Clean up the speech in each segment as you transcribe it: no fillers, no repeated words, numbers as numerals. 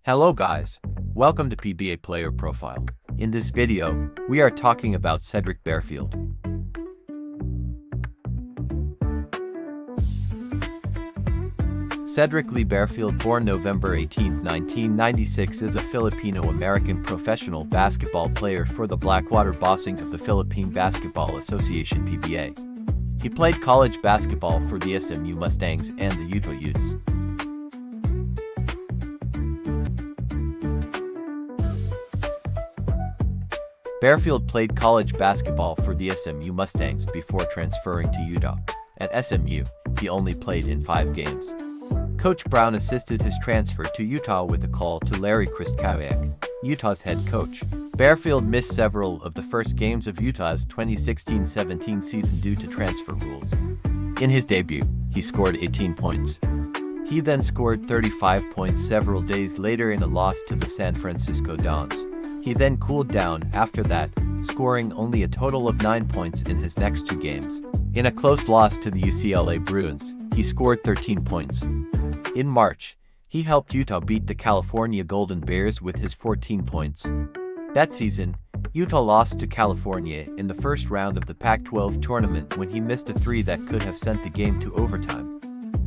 Hello guys, welcome to PBA Player Profile. In this video, we are talking about Sedrick Barefield. Sedrick Lee Barefield, born November 18, 1996, is a Filipino-American professional basketball player for the Blackwater Bossing of the Philippine Basketball Association PBA. He played college basketball for the SMU Mustangs and the Utah Utes. Barefield played college basketball for the SMU Mustangs before transferring to Utah. At SMU, he only played in 5 games. Coach Brown assisted his transfer to Utah with a call to Larry Krystkowiak, Utah's head coach. Barefield missed several of the first games of Utah's 2016-17 season due to transfer rules. In his debut, he scored 18 points. He then scored 35 points several days later in a loss to the San Francisco Dons. He then cooled down after that, scoring only a total of 9 points in his next 2 games. In a close loss to the UCLA Bruins, he scored 13 points. In March, he helped Utah beat the California Golden Bears with his 14 points. That season, Utah lost to California in the first round of the Pac-12 tournament when he missed a 3 that could have sent the game to overtime.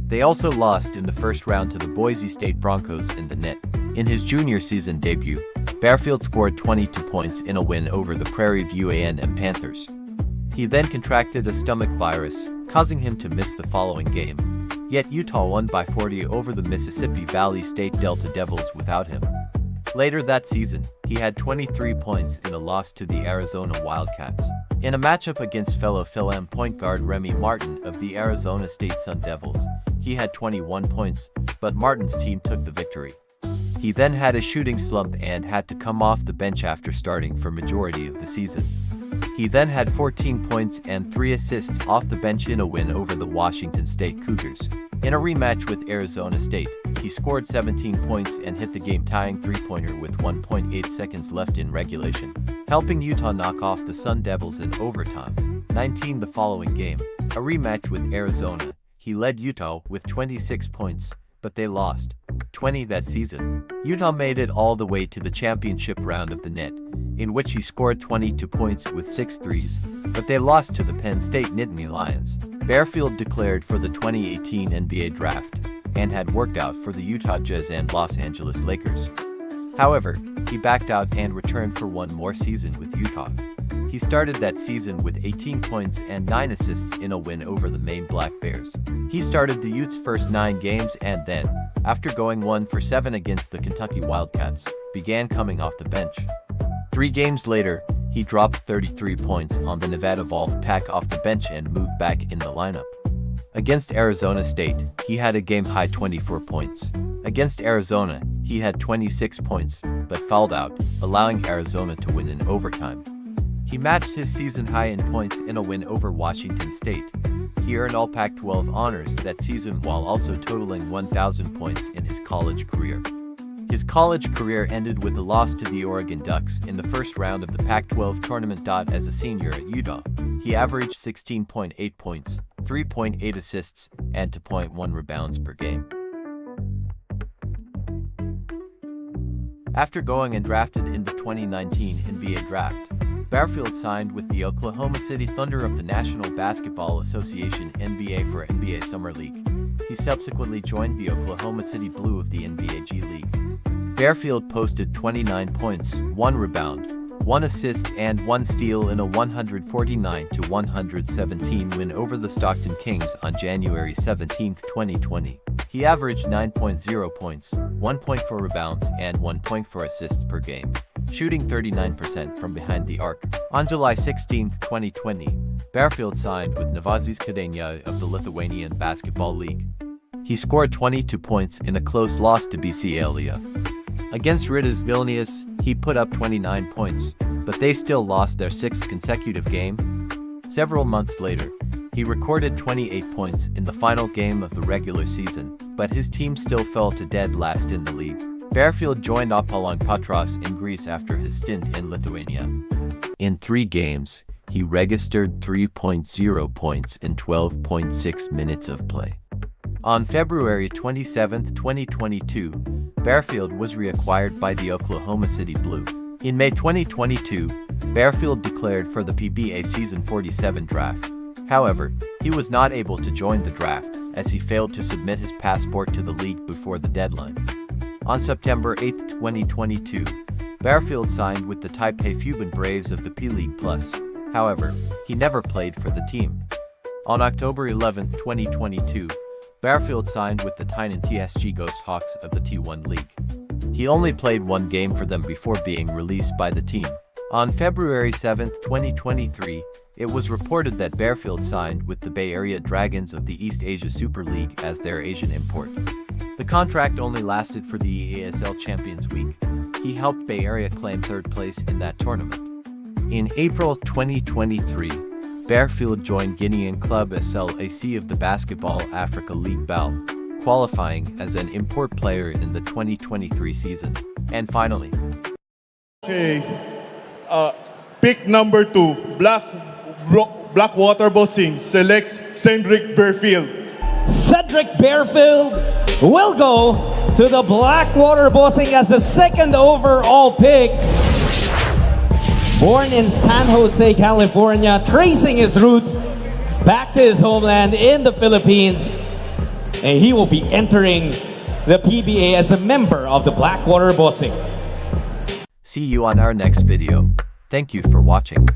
They also lost in the first round to the Boise State Broncos in the net. In his junior season debut, Barefield scored 22 points in a win over the Prairie View A&M Panthers. He then contracted a stomach virus, causing him to miss the following game, yet Utah won by 40 over the Mississippi Valley State Delta Devils without him. Later that season, he had 23 points in a loss to the Arizona Wildcats. In a matchup against fellow Phil-Am point guard Remy Martin of the Arizona State Sun Devils, he had 21 points, but Martin's team took the victory. He then had a shooting slump and had to come off the bench after starting for majority of the season. He then had 14 points and 3 assists off the bench in a win over the Washington State Cougars. In a rematch with Arizona State, he scored 17 points and hit the game-tying three-pointer with 1.8 seconds left in regulation, helping Utah knock off the Sun Devils in overtime. 19 the following game, a rematch with Arizona, he led Utah with 26 points, but they lost. 20 that season, Utah made it all the way to the championship round of the net, in which he scored 22 points with 6 threes, but they lost to the Penn State Nittany Lions. Barefield declared for the 2018 NBA draft and had worked out for the Utah Jazz and Los Angeles Lakers. However, he backed out and returned for one more season with Utah. He started that season with 18 points and 9 assists in a win over the Maine Black Bears. He started the Utes' first 9 games and then, after going 1 for 7 against the Kentucky Wildcats, began coming off the bench. 3 games later, he dropped 33 points on the Nevada Wolfpack off the bench and moved back in the lineup. Against Arizona State, he had a game-high 24 points. Against Arizona, he had 26 points, but fouled out, allowing Arizona to win in overtime. He matched his season high in points in a win over Washington State. He earned all Pac-12 honors that season while also totaling 1,000 points in his college career. His college career ended with a loss to the Oregon Ducks in the first round of the Pac-12 tournament. As a senior at Utah, he averaged 16.8 points, 3.8 assists, and 2.1 rebounds per game. After going undrafted in the 2019 NBA draft, Barefield signed with the Oklahoma City Thunder of the National Basketball Association (NBA) for NBA Summer League. He subsequently joined the Oklahoma City Blue of the NBA G League. Barefield posted 29 points, 1 rebound, 1 assist and 1 steal in a 149-117 win over the Stockton Kings on January 17, 2020. He averaged 9.0 points, 1.4 rebounds and 1.4 assists per game, shooting 39% from behind the arc. On July 16, 2020, Barefield signed with Novazis Kadenia of the Lithuanian Basketball League. He scored 22 points in a close loss to BC Elia. Against Rytas Vilnius, he put up 29 points, but they still lost their 6th consecutive game. Several months later, he recorded 28 points in the final game of the regular season, but his team still fell to dead last in the league. Barefield joined Apollon Patras in Greece after his stint in Lithuania. In 3 games, he registered 3.0 points in 12.6 minutes of play. On February 27, 2022, Barefield was reacquired by the Oklahoma City Blue. In May 2022, Barefield declared for the PBA Season 47 draft. However, he was not able to join the draft, as he failed to submit his passport to the league before the deadline. On September 8, 2022, Barefield signed with the Taipei Fuban Braves of the P-League Plus. However, he never played for the team. On October 11, 2022, Barefield signed with the Tainan TSG Ghost Hawks of the T1 League. He only played one game for them before being released by the team. On February 7, 2023, it was reported that Barefield signed with the Bay Area Dragons of the East Asia Super League as their Asian import. The contract only lasted for the EASL Champions Week. He helped Bay Area claim third place in that tournament. In April 2023, Barefield joined Guinean club SLAC of the Basketball Africa League BAL, qualifying as an import player in the 2023 season. And finally, pick number 2, Blackwater Bossing selects Sedrick Barefield. Sedrick Barefield will go to the Blackwater Bossing as the second overall pick. Born in San Jose, California, tracing his roots back to his homeland in the Philippines. And he will be entering the PBA as a member of the Blackwater Bossing. see you on our next video. Thank you for watching.